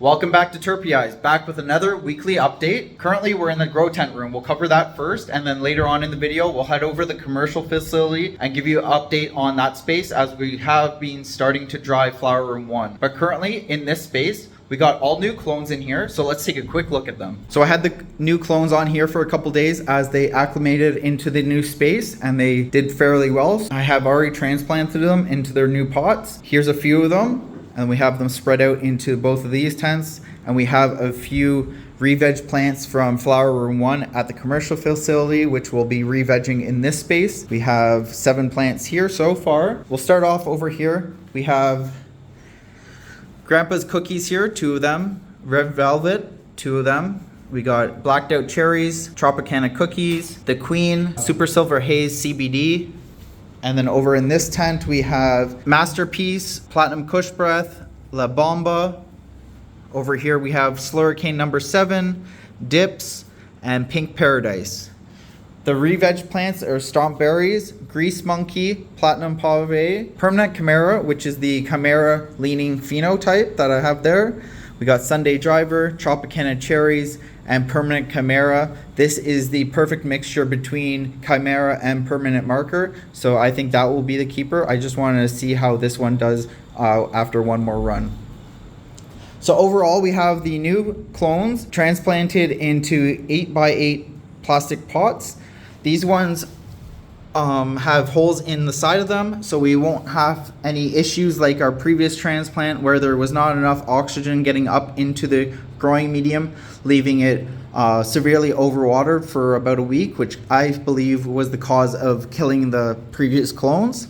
Welcome back to Terpyhighs, back with another weekly update. Currently we're in the grow tent room. We'll cover that first, and then later on in the video we'll head over to the commercial facility and give you an update on that space, as we have been starting to dry flower room 1. But currently in this space we got all new clones in here, so let's take a quick look at them. So I had the new clones on here for a couple days as they acclimated into the new space, and they did fairly well. I have already transplanted them into their new pots. Here's a few of them. And we have them spread out into both of these tents, and we have a few re-veg plants from flower room 1 at the commercial facility, which will be re-vegging in this space. We have 7 plants here so far. We'll start off over here. We have Grandpa's cookies here, 2 of them. Red velvet, 2 of them. We got blacked out cherries, Tropicana cookies, the Queen, Super Silver Haze CBD. And then over in this tent, we have Masterpiece, Platinum Kush Breath, La Bomba. Over here, we have Slurricane number 7, Dips, and Pink Paradise. The re-veg plants are Stomp Berries, Grease Monkey, Platinum Pave, Permanent Chimera, which is the Chimera leaning phenotype that I have there. We got Sunday Driver, Tropicana Cherries, and Permanent Chimera. This is the perfect mixture between Chimera and Permanent Marker, so I think that will be the keeper. I just wanted to see how this one does after one more run. So overall, we have the new clones transplanted into 8x8 plastic pots. These ones have holes in the side of them, so we won't have any issues like our previous transplant where there was not enough oxygen getting up into the growing medium, leaving it severely overwatered for about a week, which I believe was the cause of killing the previous clones,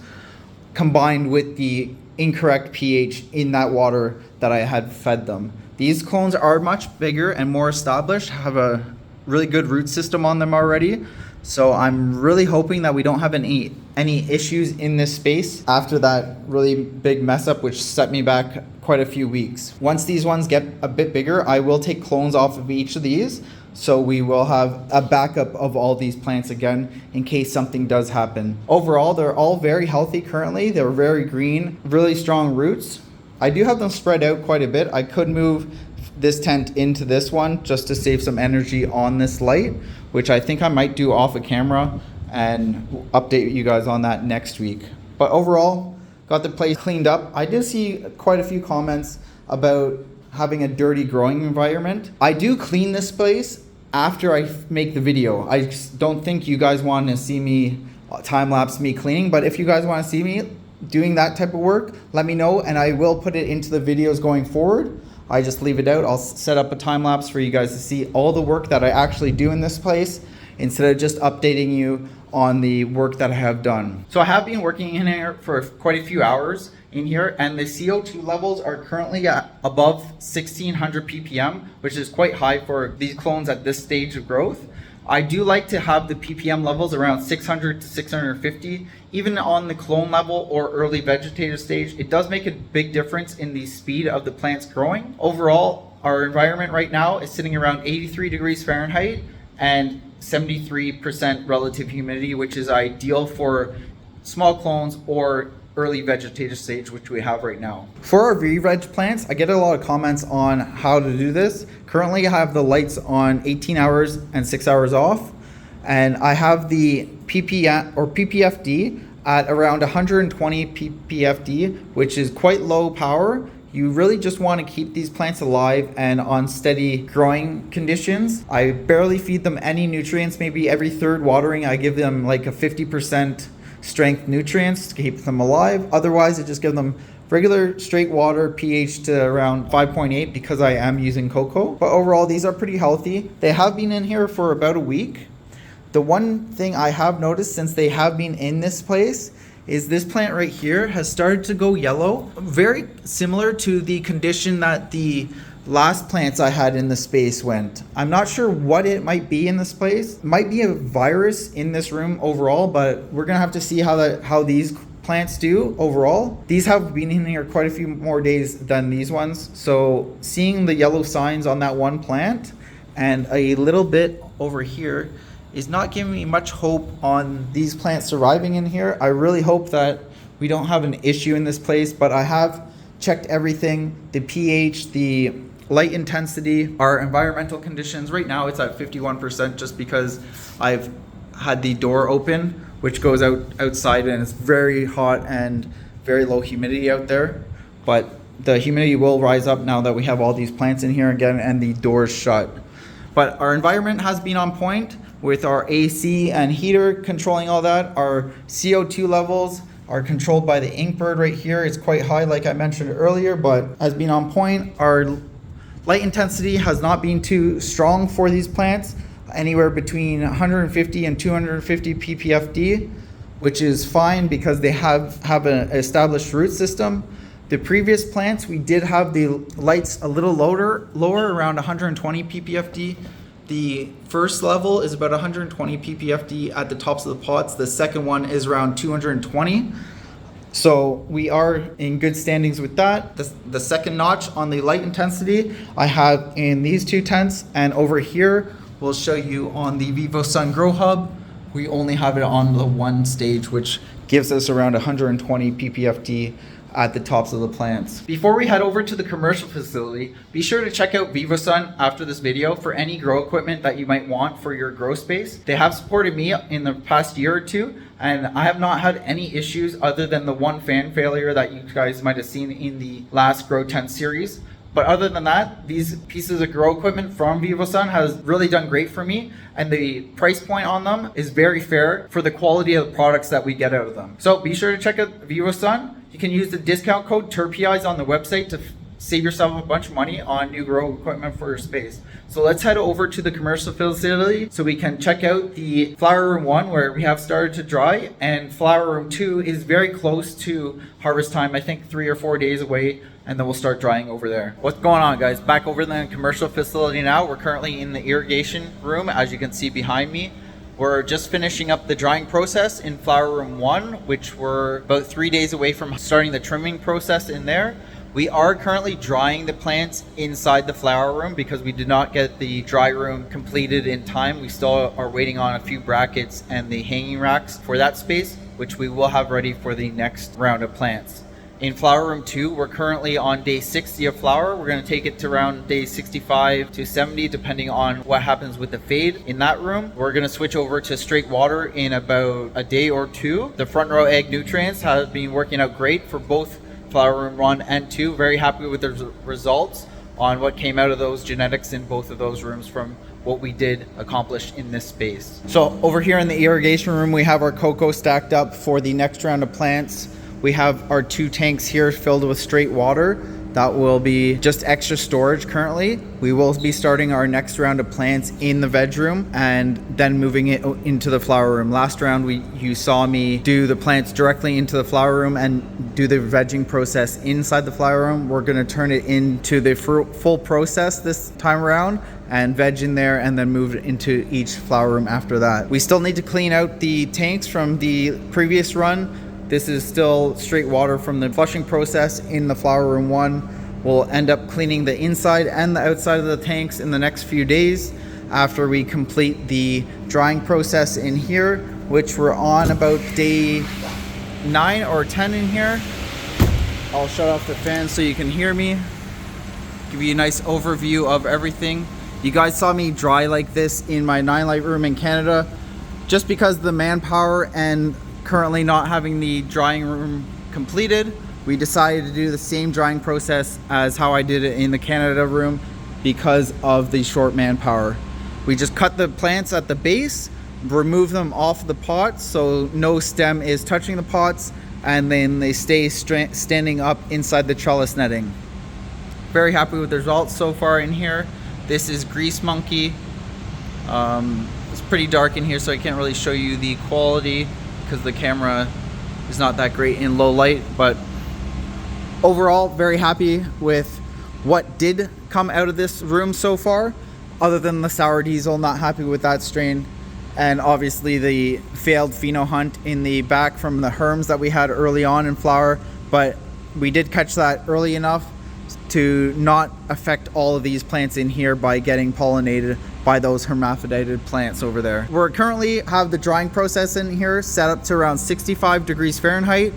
combined with the incorrect pH in that water that I had fed them. These clones are much bigger and more established, have a really good root system on them already. So I'm really hoping that we don't have any issues in this space after that really big mess up, which set me back quite a few weeks. Once these ones get a bit bigger, I will take clones off of each of these, so we will have a backup of all these plants again in case something does happen. Overall, they're all very healthy currently. They're very green, really strong roots. I do have them spread out quite a bit. I could move this tent into this one just to save some energy on this light, which I think I might do off a camera and update you guys on that next week. But overall, got the place cleaned up. I did see quite a few comments about having a dirty growing environment. I do clean this place after I make the video. I just don't think you guys want to see me time-lapse me cleaning, but if you guys want to see me doing that type of work, let me know and I will put it into the videos going forward. I just leave it out. I'll set up a time lapse for you guys to see all the work that I actually do in this place instead of just updating you on the work that I have done. So I have been working in here for quite a few hours in here, and the CO2 levels are currently at above 1600 ppm, which is quite high for these clones at this stage of growth. I do like to have the ppm levels around 600 to 650, even on the clone level or early vegetative stage. It does make a big difference in the speed of the plants growing. Overall, our environment right now is sitting around 83 degrees Fahrenheit and 73% relative humidity, which is ideal for small clones or early vegetative stage, which we have right now. For our re-veg plants, I get a lot of comments on how to do this. Currently I have the lights on 18 hours and 6 hours off, and I have the PPFD at around 120 PPFD, which is quite low power. You really just want to keep these plants alive and on steady growing conditions. I barely feed them any nutrients. Maybe every third watering I give them like a 50% strength nutrients to keep them alive. Otherwise, I just give them regular straight water, pH to around 5.8 because I am using cocoa. But overall, these are pretty healthy. They have been in here for about a week. The one thing I have noticed since they have been in this place is this plant right here has started to go yellow. Very similar to the condition that the last plants I had in the space went. I'm not sure what it might be in this place. It might be a virus in this room overall, but we're gonna have to see how these plants do overall. These have been in here quite a few more days than these ones. So seeing the yellow signs on that one plant and a little bit over here is not giving me much hope on these plants surviving in here. I really hope that we don't have an issue in this place, but I have checked everything, the pH, the light intensity, our environmental conditions, right now it's at 51% just because I've had the door open, which goes outside, and it's very hot and very low humidity out there. But the humidity will rise up now that we have all these plants in here again and the doors shut. But our environment has been on point with our AC and heater controlling all that. Our CO2 levels are controlled by the Inkbird right here. It's quite high, like I mentioned earlier, but has been on point. Our light intensity has not been too strong for these plants, anywhere between 150 and 250 ppfd, which is fine because they have an established root system. The previous plants, we did have the lights a little lower around 120 ppfd. The first level is about 120 ppfd at the tops of the pots. The second one is around 220. So we are in good standings with that. The second notch on the light intensity I have in these two tents, and over here we'll show you on the VivoSun Grow Hub. We only have it on the one stage, which gives us around 120 ppfd at the tops of the plants. Before we head over to the commercial facility, be sure to check out VivoSun after this video for any grow equipment that you might want for your grow space. They have supported me in the past year or two, and I have not had any issues other than the one fan failure that you guys might have seen in the last Grow Tent series. But other than that, these pieces of grow equipment from VivoSun has really done great for me, and the price point on them is very fair for the quality of the products that we get out of them. So be sure to check out VivoSun. You can use the discount code terpyhighs on the website to save yourself a bunch of money on new grow equipment for your space. So let's head over to the commercial facility so we can check out the flower room 1 where we have started to dry, and flower room 2 is very close to harvest time, I think 3 or 4 days away, and then we'll start drying over there. What's going on, guys? Back over in the commercial facility now. We're currently in the irrigation room, as you can see behind me. We're just finishing up the drying process in flower room 1, which we're about 3 days away from starting the trimming process in there. We are currently drying the plants inside the flower room because we did not get the dry room completed in time. We still are waiting on a few brackets and the hanging racks for that space, which we will have ready for the next round of plants. In flower room 2, we're currently on day 60 of flower. We're going to take it to around day 65 to 70, depending on what happens with the fade in that room. We're going to switch over to straight water in about a day or two. The front row egg nutrients have been working out great for both flower room 1 and 2. Very happy with the results on what came out of those genetics in both of those rooms from what we did accomplish in this space. So over here in the irrigation room, we have our cocoa stacked up for the next round of plants. We have our 2 tanks here filled with straight water. That will be just extra storage currently. We will be starting our next round of plants in the veg room and then moving it into the flower room. Last round you saw me do the plants directly into the flower room and do the vegging process inside the flower room. We're gonna turn it into the full process this time around and veg in there and then move it into each flower room after that. We still need to clean out the tanks from the previous run. This is still straight water from the flushing process in the flower room 1. We'll end up cleaning the inside and the outside of the tanks in the next few days after we complete the drying process in here, which we're on about day 9 or 10 in here. I'll shut off the fan so you can hear me. Give you a nice overview of everything. You guys saw me dry like this in my 9-light room in Canada. Just because of the manpower and currently not having the drying room completed, we decided to do the same drying process as how I did it in the Canada room because of the short manpower. We just cut the plants at the base, remove them off the pots so no stem is touching the pots, and then they stay standing up inside the trellis netting. Very happy with the results so far in here. This is Grease Monkey. It's pretty dark in here, so I can't really show you the quality because the camera is not that great in low light, but overall very happy with what did come out of this room so far, other than the sour diesel. Not happy with that strain, and obviously the failed pheno hunt in the back from the herms that we had early on in flower, but we did catch that early enough to not affect all of these plants in here by getting pollinated by those hermaphrodited plants over there. We're currently have the drying process in here set up to around 65 degrees Fahrenheit,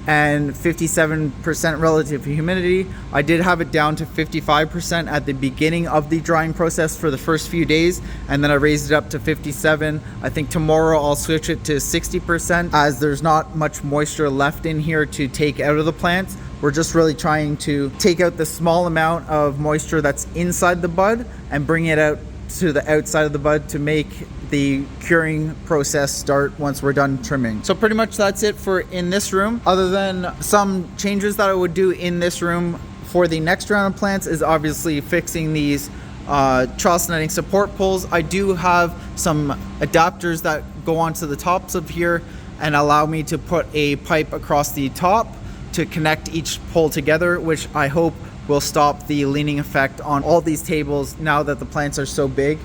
and 57% relative humidity. I did have it down to 55% at the beginning of the drying process for the first few days, and then I raised it up to 57. I think tomorrow I'll switch it to 60% as there's not much moisture left in here to take out of the plants. We're just really trying to take out the small amount of moisture that's inside the bud and bring it out to the outside of the bud to make the curing process start once we're done trimming. So pretty much that's it for in this room. Other than some changes that I would do in this room for the next round of plants is obviously fixing these trellis netting support poles. I do have some adapters that go onto the tops of here and allow me to put a pipe across the top to connect each pole together, which I hope will stop the leaning effect on all these tables now that the plants are so big.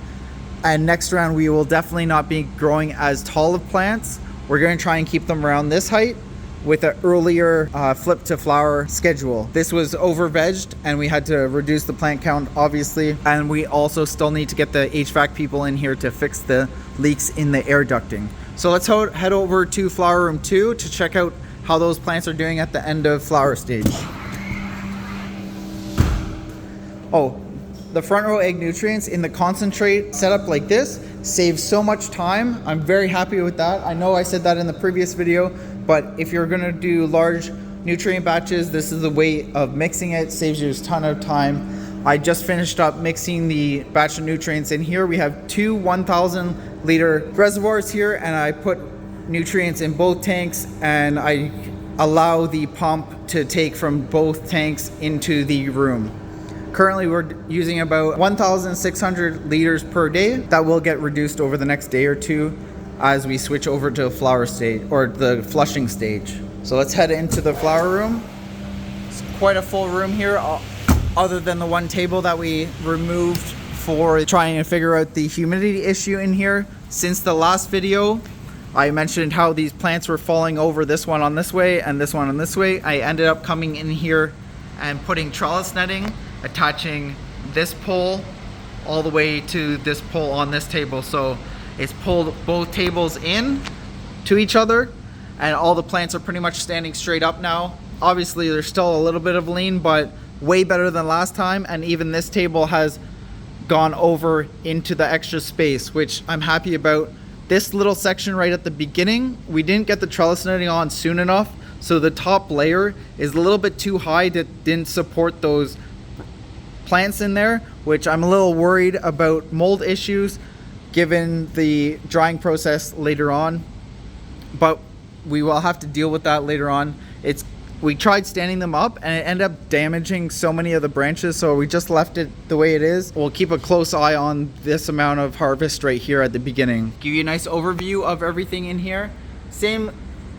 And next round we will definitely not be growing as tall of plants. We're going to try and keep them around this height with an earlier flip to flower schedule. This was over vegged and we had to reduce the plant count obviously, and we also still need to get the HVAC people in here to fix the leaks in the air ducting. So let's head over to flower room 2 to check out how those plants are doing at the end of flower stage. Oh, the front row egg nutrients in the concentrate setup like this saves so much time. I'm very happy with that. I know I said that in the previous video, but if you're gonna do large nutrient batches, this is the way of mixing it. Saves you a ton of time. I just finished up mixing the batch of nutrients in here. We have two 1,000 liter reservoirs here, and I put nutrients in both tanks, and I allow the pump to take from both tanks into the room. Currently we're using about 1,600 liters per day. That will get reduced over the next day or two as we switch over to flower stage or the flushing stage. So let's head into the flower room. It's quite a full room here, other than the one table that we removed for trying to figure out the humidity issue in here. Since the last video, I mentioned how these plants were falling over, this one on this way and this one on this way. I ended up coming in here and putting trellis netting, attaching this pole all the way to this pole on this table. So it's pulled both tables in to each other, and all the plants are pretty much standing straight up now. Obviously there's still a little bit of lean, but way better than last time. And even this table has gone over into the extra space, which I'm happy about. This little section right at the beginning, we didn't get the trellis netting on soon enough, so the top layer is a little bit too high, that didn't support those plants in there, which I'm a little worried about mold issues given the drying process later on, but we will have to deal with that later on. We tried standing them up and it ended up damaging so many of the branches, so we just left it the way it is. We'll keep a close eye on this amount of harvest right here at the beginning. Give you a nice overview of everything in here. Same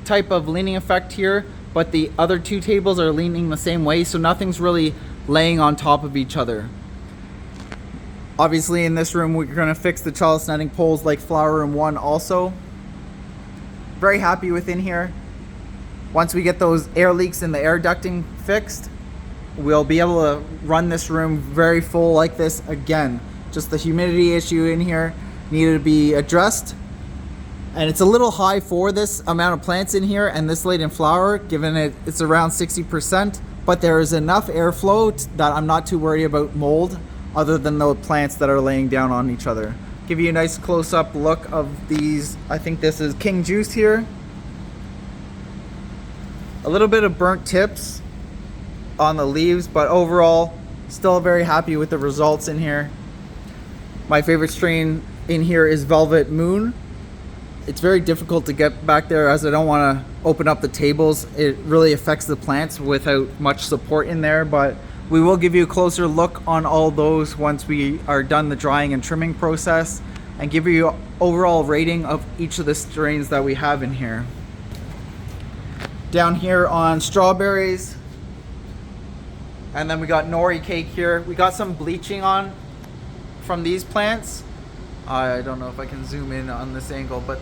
type of leaning effect here, but the other two tables are leaning the same way, so nothing's really laying on top of each other. Obviously in this room we're going to fix the trellis netting poles like flower room 1 also. Very happy with in here. Once we get those air leaks in the air ducting fixed, we'll be able to run this room very full like this again. Just the humidity issue in here needed to be addressed, and it's a little high for this amount of plants in here and this late in flower, given it's around 60%, but there is enough airflow that I'm not too worried about mold, other than the plants that are laying down on each other. Give you a nice close-up look of these. I think this is King Juice here. A little bit of burnt tips on the leaves, but overall still very happy with the results in here. My favorite strain in here is Velvet Moon. It's very difficult to get back there as I don't want to open up the tables. It really affects the plants without much support in there, but we will give you a closer look on all those once we are done the drying and trimming process, and give you an overall rating of each of the strains that we have in here. Down here on strawberries, and then we got nori cake here. We got some bleaching on from these plants. I don't know if I can zoom in on this angle, but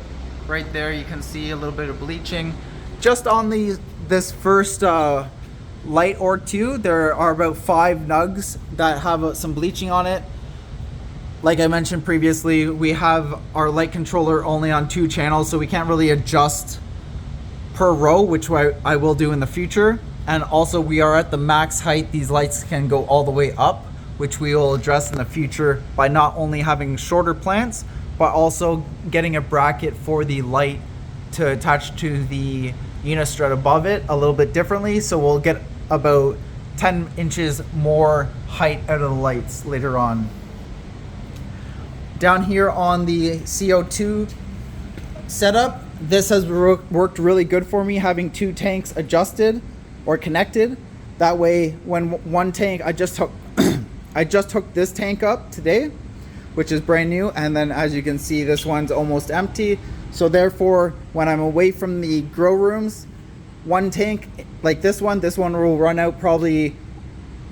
right there you can see a little bit of bleaching. Just on this first light or two, there are about 5 nugs that have some bleaching on it. Like I mentioned previously, we have our light controller only on 2 channels, so we can't really adjust per row, which I will do in the future. And also we are at the max height. These lights can go all the way up, which we will address in the future by not only having shorter plants, but also getting a bracket for the light to attach to the unistrut above it a little bit differently. So we'll get about 10 inches more height out of the lights later on. Down here on the CO2 setup, this has worked really good for me, having 2 tanks adjusted or connected. That way, when one tank, I just hooked this tank up today, which is brand new, and then as you can see, this one's almost empty. So therefore, when I'm away from the grow rooms, one tank like this one will run out probably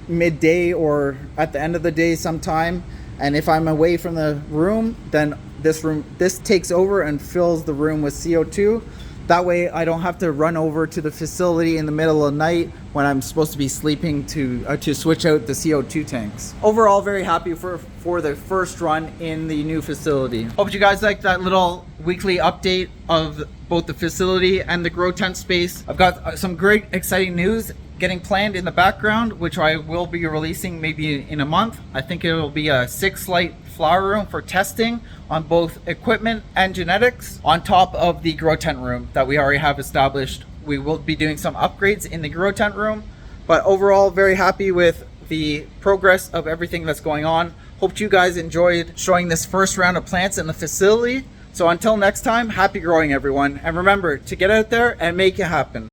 midday or at the end of the day sometime. And if I'm away from the room, then this takes over and fills the room with CO2. That way I don't have to run over to the facility in the middle of the night when I'm supposed to be sleeping to switch out the CO2 tanks. Overall, very happy for the first run in the new facility. Hope you guys liked that little weekly update of both the facility and the grow tent space. I've got some great exciting news getting planned in the background, which I will be releasing maybe in a month. I think it will be a 6-light flower room for testing on both equipment and genetics, on top of the grow tent room that we already have established. We will be doing some upgrades in the grow tent room, but overall very happy with the progress of everything that's going on. Hope you guys enjoyed showing this first round of plants in the facility. So until next time, happy growing everyone, and remember to get out there and make it happen.